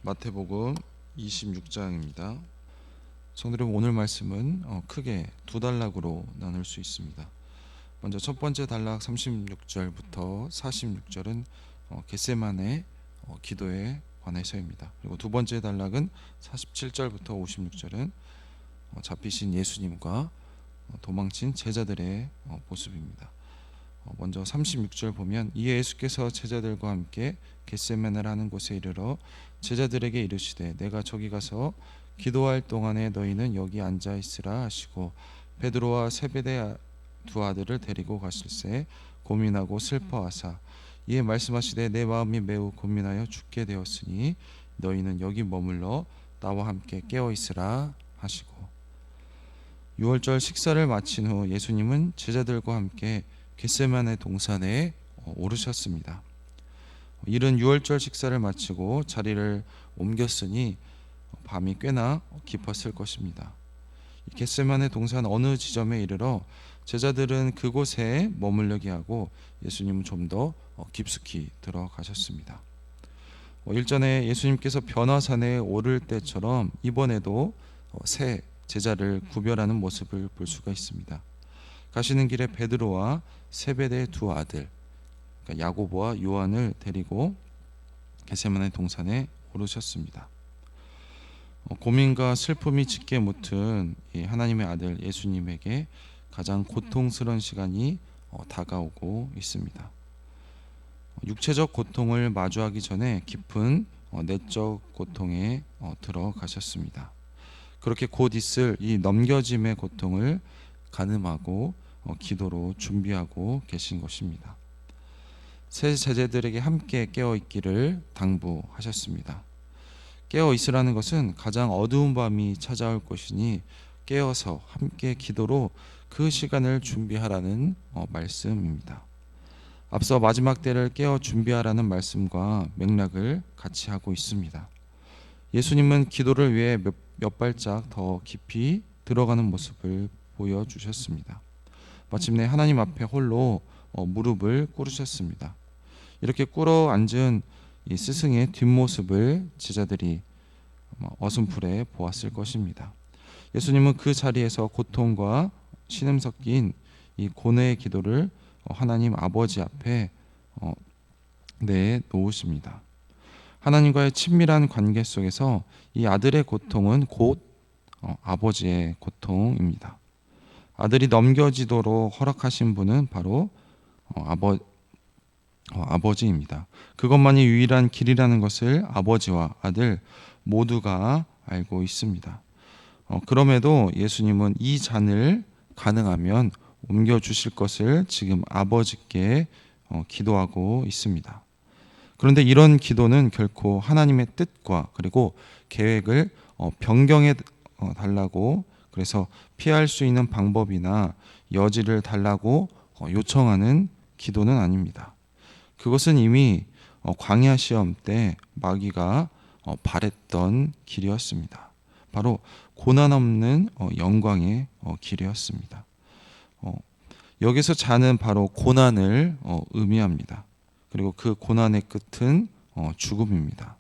마태복음 26장입니다. 성도님, 오늘 말씀은 크게 두 단락으로 나눌 수 있습니다. 먼저 첫 번째 단락 36절부터 46절은 겟세마네 기도에 관해서입니다. 그리고 두 번째 단락은 47절부터 56절은 잡히신 예수님과 도망친 제자들의 모습입니다. 먼저 36절 보면, 이에 예수께서 제자들과 함께 겟세마네라 하는 곳에 이르러 제자들에게 이르시되 내가 저기 가서 기도할 동안에 너희는 여기 앉아 있으라 하시고, 베드로와 세베대 두 아들을 데리고 가실새 고민하고 슬퍼하사 이에 말씀하시되 내 마음이 매우 고민하여 죽게 되었으니 너희는 여기 머물러 나와 함께 깨어 있으라 하시고, 6월절 식사를 마친 후 예수님은 제자들과 함께 겟세마네 동산에 오르셨습니다. 이른 6월절 식사를 마치고 자리를 옮겼으니 밤이 꽤나 깊었을 것입니다. 겟세마네 동산 어느 지점에 이르러 제자들은 그곳에 머물려게 하고 예수님은 좀 더 깊숙이 들어가셨습니다. 일전에 예수님께서 변화산에 오를 때처럼 이번에도 세 제자를 구별하는 모습을 볼 수가 있습니다. 가시는 길에 베드로와 세베대의 두 아들, 그러니까 야고보와 요한을 데리고 겟세마네 동산에 오르셨습니다. 고민과 슬픔이 짙게 묻은 하나님의 아들 예수님에게 가장 고통스러운 시간이 다가오고 있습니다. 육체적 고통을 마주하기 전에 깊은 내적 고통에 들어가셨습니다. 그렇게 곧 있을 이 넘겨짐의 고통을 가늠하고 기도로 준비하고 계신 것입니다. 세 제자들에게 함께 깨어 있기를 당부하셨습니다. 깨어 있으라는 것은 가장 어두운 밤이 찾아올 것이니 깨어서 함께 기도로 그 시간을 준비하라는 말씀입니다. 앞서 마지막 때를 깨어 준비하라는 말씀과 맥락을 같이 하고 있습니다. 예수님은 기도를 위해 몇 발짝 더 깊이 들어가는 모습을 보여주셨습니다. 마침내 하나님 앞에 홀로 무릎을 꿇으셨습니다. 이렇게 꿇어 앉은 이 스승의 뒷모습을 제자들이 어슴풀에 보았을 것입니다. 예수님은 그 자리에서 고통과 신음 섞인 이 고뇌의 기도를 하나님 아버지 앞에 내놓으십니다. 하나님과의 친밀한 관계 속에서 이 아들의 고통은 곧 아버지의 고통입니다. 아들이 넘겨지도록 허락하신 분은 바로 아버지입니다. 그것만이 유일한 길이라는 것을 아버지와 아들 모두가 알고 있습니다. 그럼에도 예수님은 이 잔을 가능하면 옮겨주실 것을 지금 아버지께 기도하고 있습니다. 그런데 이런 기도는 결코 하나님의 뜻과 그리고 계획을 변경해 달라고, 그래서 피할 수 있는 방법이나 여지를 달라고 요청하는 기도는 아닙니다. 그것은 이미 광야 시험 때 마귀가 바랬던 길이었습니다. 바로 고난 없는 영광의 길이었습니다. 여기서 자는 바로 고난을 의미합니다. 그리고 그 고난의 끝은 죽음입니다.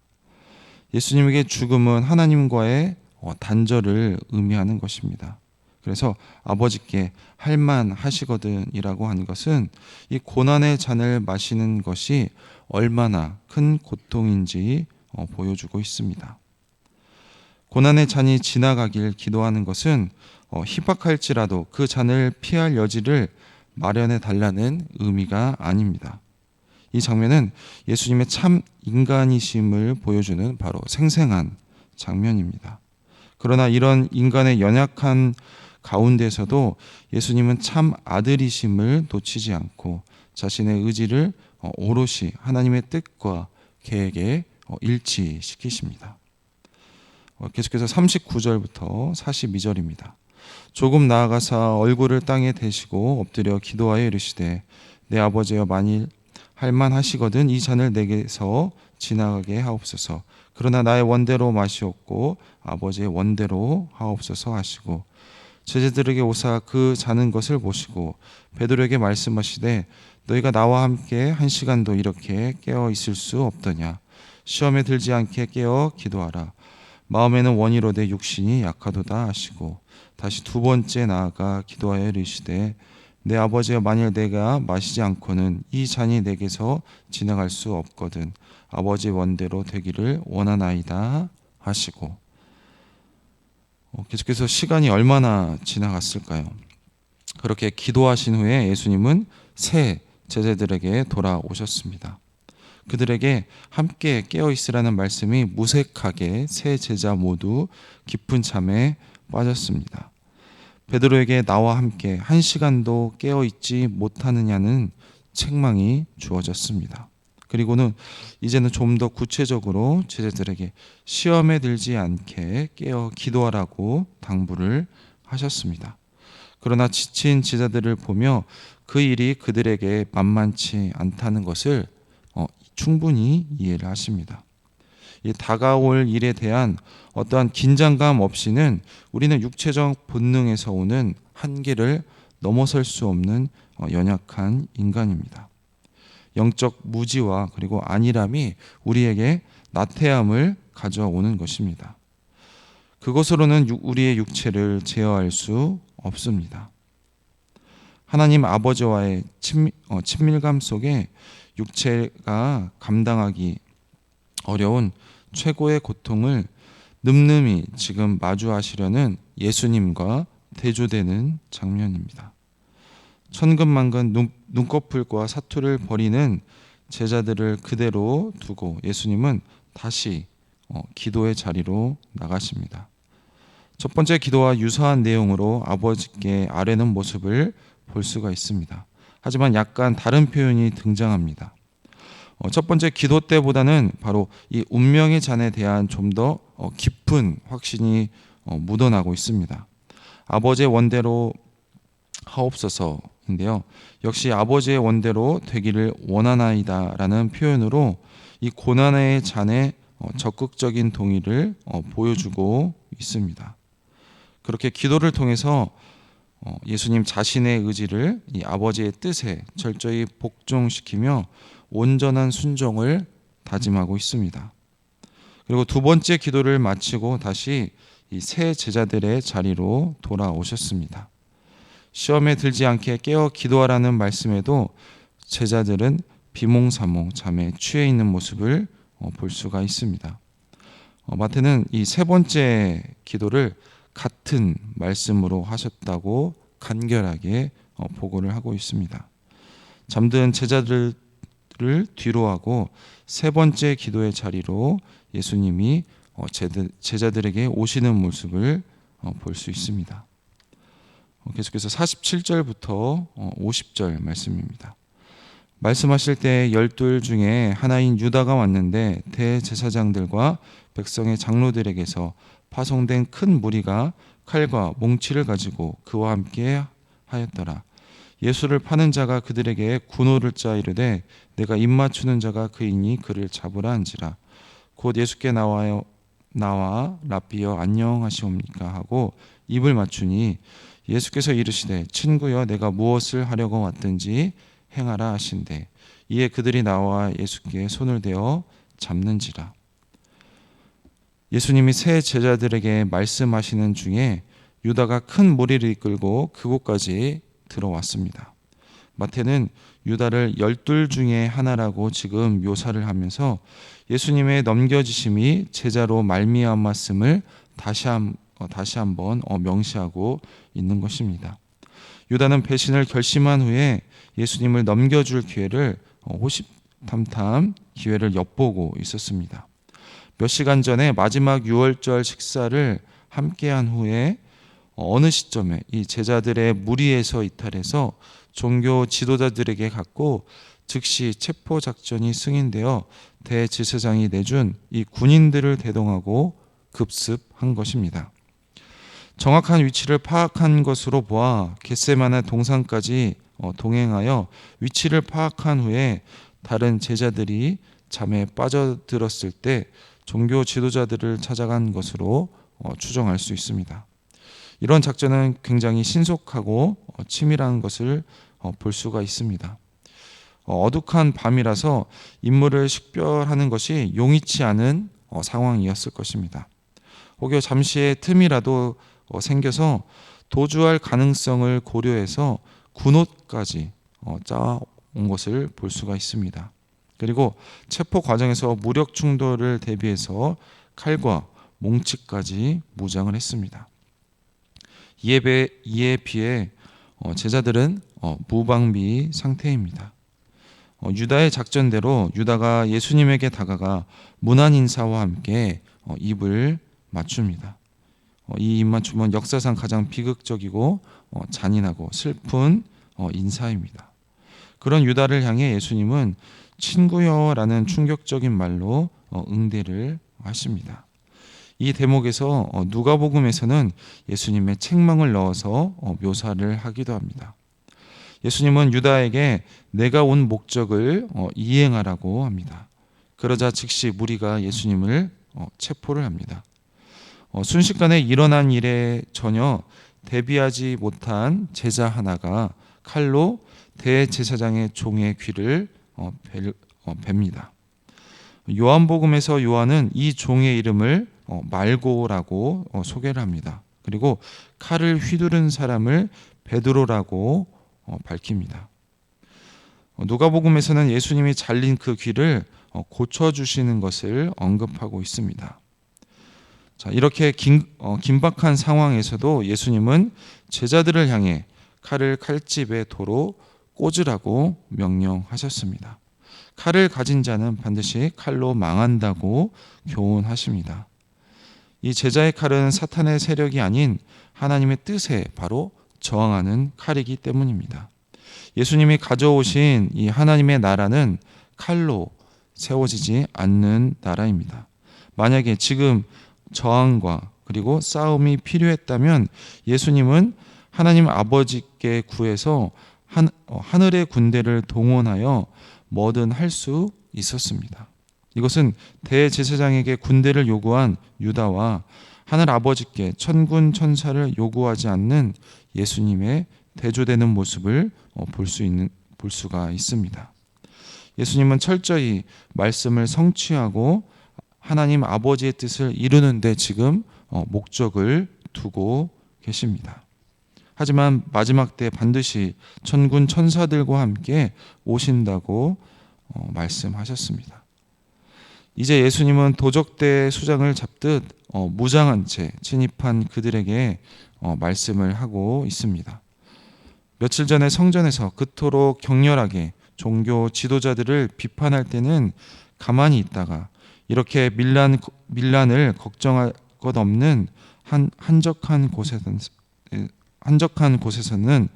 예수님에게 죽음은 하나님과의 단절을 의미하는 것입니다. 그래서 아버지께 할만하시거든이라고 하는 것은 이 고난의 잔을 마시는 것이 얼마나 큰 고통인지 보여주고 있습니다. 고난의 잔이 지나가길 기도하는 것은 희박할지라도 그 잔을 피할 여지를 마련해 달라는 의미가 아닙니다. 이 장면은 예수님의 참 인간이심을 보여주는 바로 생생한 장면입니다. 그러나 이런 인간의 연약한 가운데서도 예수님은 참 아들이심을 놓치지 않고 자신의 의지를 오롯이 하나님의 뜻과 계획에 일치시키십니다. 계속해서 39절부터 42절입니다. 조금 나아가사 얼굴을 땅에 대시고 엎드려 기도하여 이르시되 내 아버지여, 만일 할만하시거든 이 잔을 내게서 지나가게 하옵소서. 그러나 나의 원대로 마시옵고 아버지의 원대로 하옵소서 하시고, 제자들에게 오사 그 자는 것을 보시고 베드로에게 말씀하시되 너희가 나와 함께 한 시간도 이렇게 깨어 있을 수 없더냐. 시험에 들지 않게 깨어 기도하라. 마음에는 원이로되 육신이 약하도다 하시고 다시 두 번째 나아가 기도하여 이르시되 내 아버지여, 만일 내가 마시지 않고는 이 잔이 내게서 지나갈 수 없거든 아버지 원대로 되기를 원하나이다 하시고, 계속해서 시간이 얼마나 지나갔을까요? 그렇게 기도하신 후에 예수님은 새 제자들에게 돌아오셨습니다. 그들에게 함께 깨어 있으라는 말씀이 무색하게 세 제자 모두 깊은 잠에 빠졌습니다. 베드로에게 나와 함께 한 시간도 깨어 있지 못하느냐는 책망이 주어졌습니다. 그리고는 이제는 좀 더 구체적으로 제자들에게 시험에 들지 않게 깨어 기도하라고 당부를 하셨습니다. 그러나 지친 제자들을 보며 그 일이 그들에게 만만치 않다는 것을 충분히 이해를 하십니다. 이 다가올 일에 대한 어떠한 긴장감 없이는 우리는 육체적 본능에서 오는 한계를 넘어설 수 없는 연약한 인간입니다. 영적 무지와 그리고 안일함이 우리에게 나태함을 가져오는 것입니다. 그것으로는 우리의 육체를 제어할 수 없습니다. 하나님 아버지와의 친밀감 속에 육체가 감당하기 어려운 최고의 고통을 늠름히 지금 마주하시려는 예수님과 대조되는 장면입니다. 천근만근 눈꺼풀과 사투를 벌이는 제자들을 그대로 두고 예수님은 다시 기도의 자리로 나가십니다. 첫 번째 기도와 유사한 내용으로 아버지께 아뢰는 모습을 볼 수가 있습니다. 하지만 약간 다른 표현이 등장합니다. 첫 번째 기도 때보다는 바로 이 운명의 잔에 대한 좀 더 깊은 확신이 묻어나고 있습니다. 아버지의 원대로 하옵소서인데요. 역시 아버지의 원대로 되기를 원하나이다라는 표현으로 이 고난의 잔에 적극적인 동의를 보여주고 있습니다. 그렇게 기도를 통해서 예수님 자신의 의지를 이 아버지의 뜻에 철저히 복종시키며 온전한 순종을 다짐하고 있습니다. 그리고 두 번째 기도를 마치고 다시 이 세 제자들의 자리로 돌아오셨습니다. 시험에 들지 않게 깨어 기도하라는 말씀에도 제자들은 비몽사몽 잠에 취해 있는 모습을 볼 수가 있습니다. 마태는 이 세 번째 기도를 같은 말씀으로 하셨다고 간결하게 보고를 하고 있습니다. 잠든 제자들을 뒤로하고 세 번째 기도의 자리로 예수님이 제자들에게 오시는 모습을 볼 수 있습니다. 계속해서 47절부터 50절 말씀입니다. 말씀하실 때 12 중에 하나인 유다가 왔는데 대제사장들과 백성의 장로들에게서 파송된 큰 무리가 칼과 몽치를 가지고 그와 함께 하였더라. 예수를 파는 자가 그들에게 군호를 짜 이르되 내가 입맞추는 자가 그이니 그를 잡으라 한지라. 곧 예수께 나와 랍비여 안녕하시옵니까 하고 입을 맞추니 예수께서 이르시되 친구여 내가 무엇을 하려고 왔든지 행하라 하신대. 이에 그들이 나와 예수께 손을 대어 잡는지라. 예수님이 세 제자들에게 말씀하시는 중에 유다가 큰 무리를 이끌고 그곳까지 들어왔습니다. 마태는 유다를 12 중에 하나라고 지금 묘사를 하면서 예수님의 넘겨지심이 제자로 말미암았음을 다시 한번 명시하고 있는 것입니다. 유다는 배신을 결심한 후에 예수님을 넘겨줄 기회를 호시탐탐 기회를 엿보고 있었습니다. 몇 시간 전에 마지막 유월절 식사를 함께한 후에 어느 시점에 이 제자들의 무리에서 이탈해서 종교 지도자들에게 갔고 즉시 체포 작전이 승인되어 대제사장이 내준 이 군인들을 대동하고 급습한 것입니다. 정확한 위치를 파악한 것으로 보아 겟세마네 동산까지 동행하여 위치를 파악한 후에 다른 제자들이 잠에 빠져들었을 때 종교 지도자들을 찾아간 것으로 추정할 수 있습니다. 이런 작전은 굉장히 신속하고 치밀한 것을 볼 수가 있습니다. 어둑한 밤이라서 인물을 식별하는 것이 용이치 않은 상황이었을 것입니다. 혹여 잠시의 틈이라도 생겨서 도주할 가능성을 고려해서 군옷까지 짜온 것을 볼 수가 있습니다. 그리고 체포 과정에서 무력 충돌을 대비해서 칼과 몽치까지 무장을 했습니다. 이에 비해 제자들은 무방비 상태입니다. 유다의 작전대로 유다가 예수님에게 다가가 문안 인사와 함께 입을 맞춥니다. 이 입맞춤은 역사상 가장 비극적이고 잔인하고 슬픈 인사입니다. 그런 유다를 향해 예수님은 친구여라는 충격적인 말로 응대를 하십니다. 이 대목에서 누가복음에서는 예수님의 책망을 넣어서 묘사를 하기도 합니다. 예수님은 유다에게 내가 온 목적을 이행하라고 합니다. 그러자 즉시 무리가 예수님을 체포를 합니다. 순식간에 일어난 일에 전혀 대비하지 못한 제자 하나가 칼로 대제사장의 종의 귀를 뱁니다. 요한복음에서 요한은 이 종의 이름을 말고라고 소개를 합니다. 그리고 칼을 휘두른 사람을 베드로라고 밝힙니다. 누가복음에서는 예수님이 잘린 그 귀를 고쳐주시는 것을 언급하고 있습니다. 자, 이렇게 긴박한 상황에서도 예수님은 제자들을 향해 칼을 칼집에 도로 꽂으라고 명령하셨습니다. 칼을 가진 자는 반드시 칼로 망한다고 교훈하십니다. 이 제자의 칼은 사탄의 세력이 아닌 하나님의 뜻에 바로 저항하는 칼이기 때문입니다. 예수님이 가져오신 이 하나님의 나라는 칼로 세워지지 않는 나라입니다. 만약에 지금 저항과 그리고 싸움이 필요했다면 예수님은 하나님 아버지께 구해서 하늘의 군대를 동원하여 뭐든 할 수 있었습니다. 이것은 대제사장에게 군대를 요구한 유다와 하늘 아버지께 천군 천사를 요구하지 않는 예수님의 대조되는 모습을 볼 수가 있습니다. 예수님은 철저히 말씀을 성취하고 하나님 아버지의 뜻을 이루는 데 지금 목적을 두고 계십니다. 하지만 마지막 때 반드시 천군 천사들과 함께 오신다고 말씀하셨습니다. 이제 예수님은 도적대 수장을 잡듯 무장한 채 진입한 그들에게 말씀을 하고 있습니다. 며칠 전에 성전에서 그토록 격렬하게 종교 지도자들을 비판할 때는 가만히 있다가 이렇게 밀란을 걱정할 것 없는 한적한 곳에서는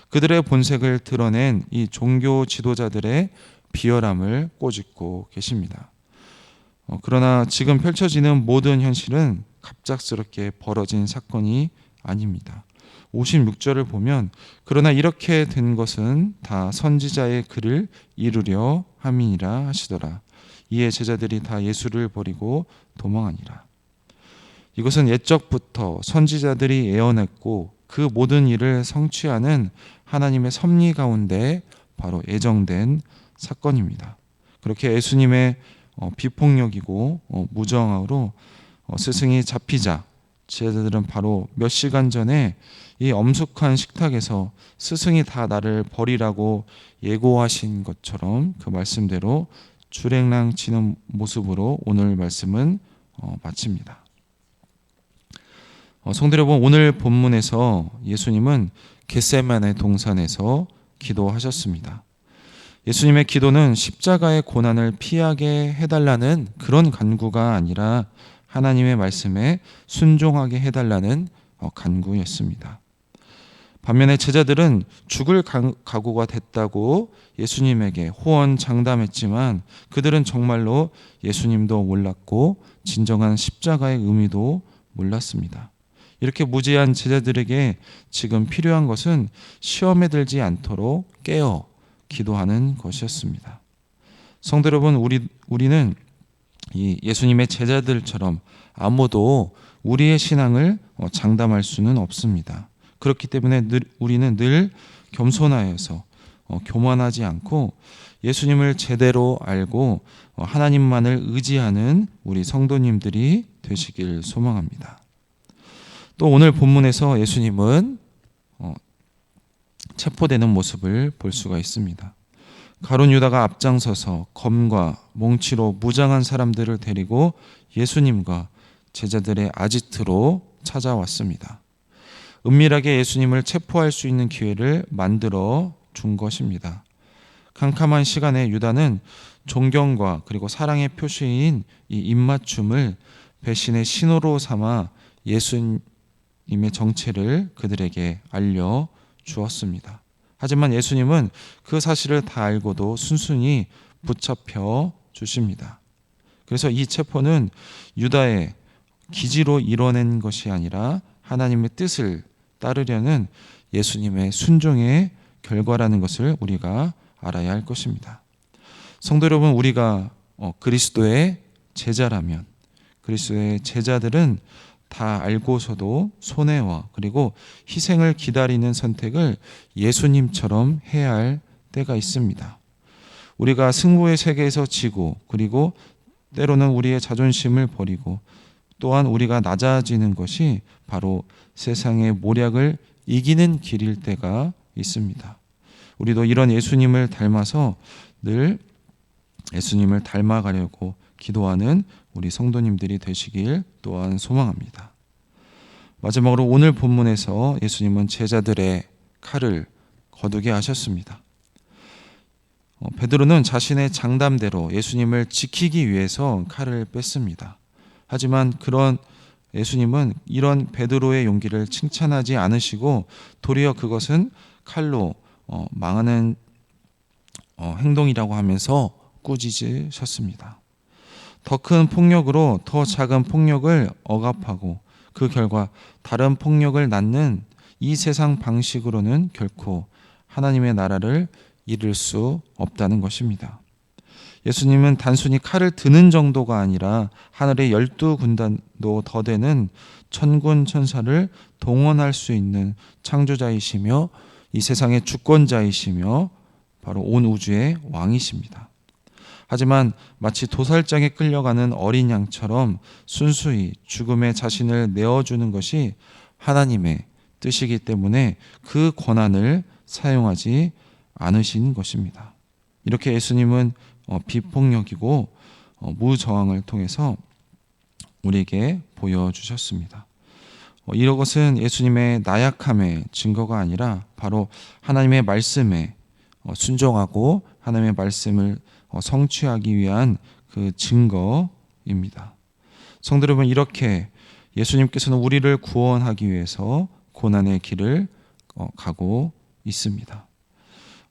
그들의 본색을 드러낸 이 종교 지도자들의 비열함을 꼬집고 계십니다. 그러나 지금 펼쳐지는 모든 현실은 갑작스럽게 벌어진 사건이 아닙니다. 56절을 보면 그러나 이렇게 된 것은 다 선지자의 글을 이루려 함이니라 하시더라. 이에 제자들이 다 예수를 버리고 도망하니라. 이것은 옛적부터 선지자들이 예언했고 그 모든 일을 성취하는 하나님의 섭리 가운데 바로 예정된 사건입니다. 그렇게 예수님의 비폭력이고 무정함으로 스승이 잡히자 제자들은 바로 몇 시간 전에 이 엄숙한 식탁에서 스승이 다 나를 버리라고 예고하신 것처럼 그 말씀대로 주랭랑 치는 모습으로 오늘 말씀은 마칩니다. 성도 여러분, 오늘 본문에서 예수님은 겟세마네 동산에서 기도하셨습니다. 예수님의 기도는 십자가의 고난을 피하게 해달라는 그런 간구가 아니라 하나님의 말씀에 순종하게 해달라는 간구였습니다. 반면에 제자들은 죽을 각오가 됐다고 예수님에게 호언장담했지만 그들은 정말로 예수님도 몰랐고 진정한 십자가의 의미도 몰랐습니다. 이렇게 무지한 제자들에게 지금 필요한 것은 시험에 들지 않도록 깨어 기도하는 것이었습니다. 성도 여러분, 우리는 이 예수님의 제자들처럼 아무도 우리의 신앙을 장담할 수는 없습니다. 그렇기 때문에 우리는 늘 겸손하여서 교만하지 않고 예수님을 제대로 알고 하나님만을 의지하는 우리 성도님들이 되시길 소망합니다. 또 오늘 본문에서 예수님은 체포되는 모습을 볼 수가 있습니다. 가룟 유다가 앞장서서 검과 몽치로 무장한 사람들을 데리고 예수님과 제자들의 아지트로 찾아왔습니다. 은밀하게 예수님을 체포할 수 있는 기회를 만들어 준 것입니다. 캄캄한 시간에 유다는 존경과 그리고 사랑의 표시인 이 입맞춤을 배신의 신호로 삼아 예수님의 정체를 그들에게 알려 주었습니다. 하지만 예수님은 그 사실을 다 알고도 순순히 붙잡혀 주십니다. 그래서 이 체포는 유다의 기지로 이뤄낸 것이 아니라 하나님의 뜻을 따르려는 예수님의 순종의 결과라는 것을 우리가 알아야 할 것입니다. 성도 여러분, 우리가 그리스도의 제자라면 그리스도의 제자들은 다 알고서도 손해와 그리고 희생을 기다리는 선택을 예수님처럼 해야 할 때가 있습니다. 우리가 승부의 세계에서 지고 그리고 때로는 우리의 자존심을 버리고 또한 우리가 낮아지는 것이 바로 세상의 모략을 이기는 길일 때가 있습니다. 우리도 이런 예수님을 닮아서 늘 예수님을 닮아가려고 기도하는 우리 성도님들이 되시길 또한 소망합니다. 마지막으로 오늘 본문에서 예수님은 제자들의 칼을 거두게 하셨습니다. 베드로는 자신의 장담대로 예수님을 지키기 위해서 칼을 뺐습니다. 하지만 그런 예수님은 이런 베드로의 용기를 칭찬하지 않으시고 도리어 그것은 칼로 망하는 행동이라고 하면서 꾸짖으셨습니다. 더 큰 폭력으로 더 작은 폭력을 억압하고 그 결과 다른 폭력을 낳는 이 세상 방식으로는 결코 하나님의 나라를 이룰 수 없다는 것입니다. 예수님은 단순히 칼을 드는 정도가 아니라 하늘의 12군단도 더 되는 천군 천사를 동원할 수 있는 창조자이시며 이 세상의 주권자이시며 바로 온 우주의 왕이십니다. 하지만 마치 도살장에 끌려가는 어린 양처럼 순수히 죽음에 자신을 내어주는 것이 하나님의 뜻이기 때문에 그 권한을 사용하지 않으신 것입니다. 이렇게 예수님은 비폭력이고 무저항을 통해서 우리에게 보여주셨습니다. 이것은 예수님의 나약함의 증거가 아니라 바로 하나님의 말씀에 순종하고 하나님의 말씀을 성취하기 위한 그 증거입니다. 성도 여러분, 이렇게 예수님께서는 우리를 구원하기 위해서 고난의 길을 가고 있습니다.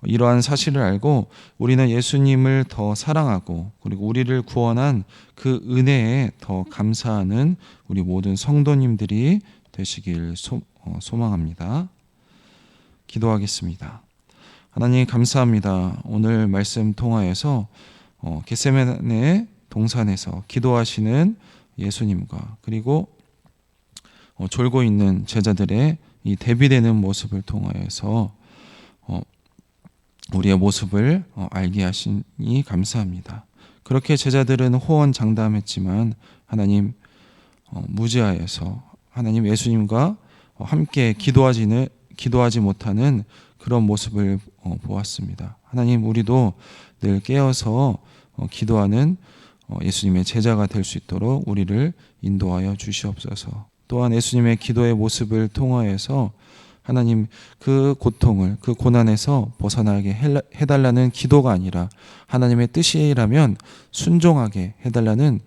이러한 사실을 알고 우리는 예수님을 더 사랑하고 그리고 우리를 구원한 그 은혜에 더 감사하는 우리 모든 성도님들이 되시길 소망합니다. 기도하겠습니다. 하나님 감사합니다. 오늘 말씀 통하여서 겟세마네 동산에서 기도하시는 예수님과 그리고 졸고 있는 제자들의 이 대비되는 모습을 통하여서 우리의 모습을 알게 하시니 감사합니다. 그렇게 제자들은 호언장담했지만 하나님 무지하여서 하나님 예수님과 함께 기도하지 못하는 그런 모습을 보았습니다. 하나님, 우리도 늘 깨어서 기도하는 예수님의 제자가 될 수 있도록 우리를 인도하여 주시옵소서. 또한 예수님의 기도의 모습을 통하여서 하나님 그 고통을 그 고난에서 벗어나게 해달라는 기도가 아니라 하나님의 뜻이라면 순종하게 해달라는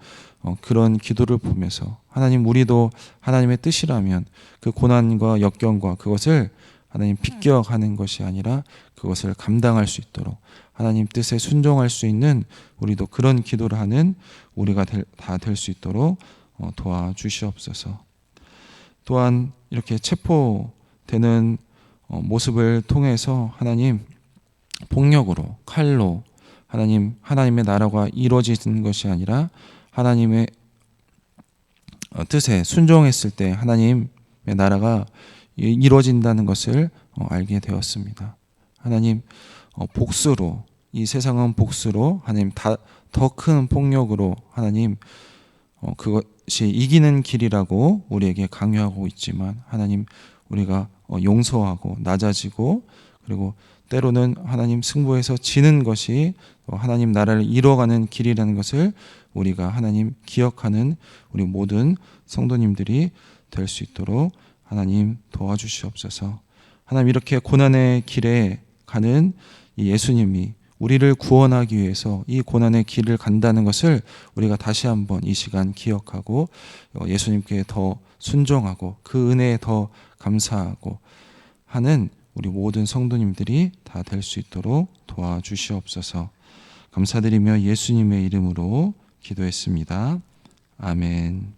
그런 기도를 보면서 하나님, 우리도 하나님의 뜻이라면 그 고난과 역경과 그것을 하나님 비껴가는 것이 아니라 그것을 감당할 수 있도록 하나님 뜻에 순종할 수 있는 우리도 그런 기도를 하는 우리가 다 될 수 있도록 도와주시옵소서. 또한 이렇게 체포되는 모습을 통해서 하나님 폭력으로 칼로 하나님의 나라가 이루어지는 것이 아니라 하나님의 뜻에 순종했을 때 하나님의 나라가 이루어진다는 것을 알게 되었습니다. 하나님, 복수로, 이 세상은 복수로 하나님 더 큰 폭력으로 하나님 그것이 이기는 길이라고 우리에게 강요하고 있지만 하나님 우리가 용서하고 낮아지고 그리고 때로는 하나님 승부에서 지는 것이 하나님 나라를 이뤄가는 길이라는 것을 우리가 하나님 기억하는 우리 모든 성도님들이 될 수 있도록 하나님 도와주시옵소서. 하나님 이렇게 고난의 길에 가는 이 예수님이 우리를 구원하기 위해서 이 고난의 길을 간다는 것을 우리가 다시 한번 이 시간 기억하고 예수님께 더 순종하고 그 은혜에 더 감사하고 하는 우리 모든 성도님들이 다 될 수 있도록 도와주시옵소서. 감사드리며 예수님의 이름으로 기도했습니다. 아멘.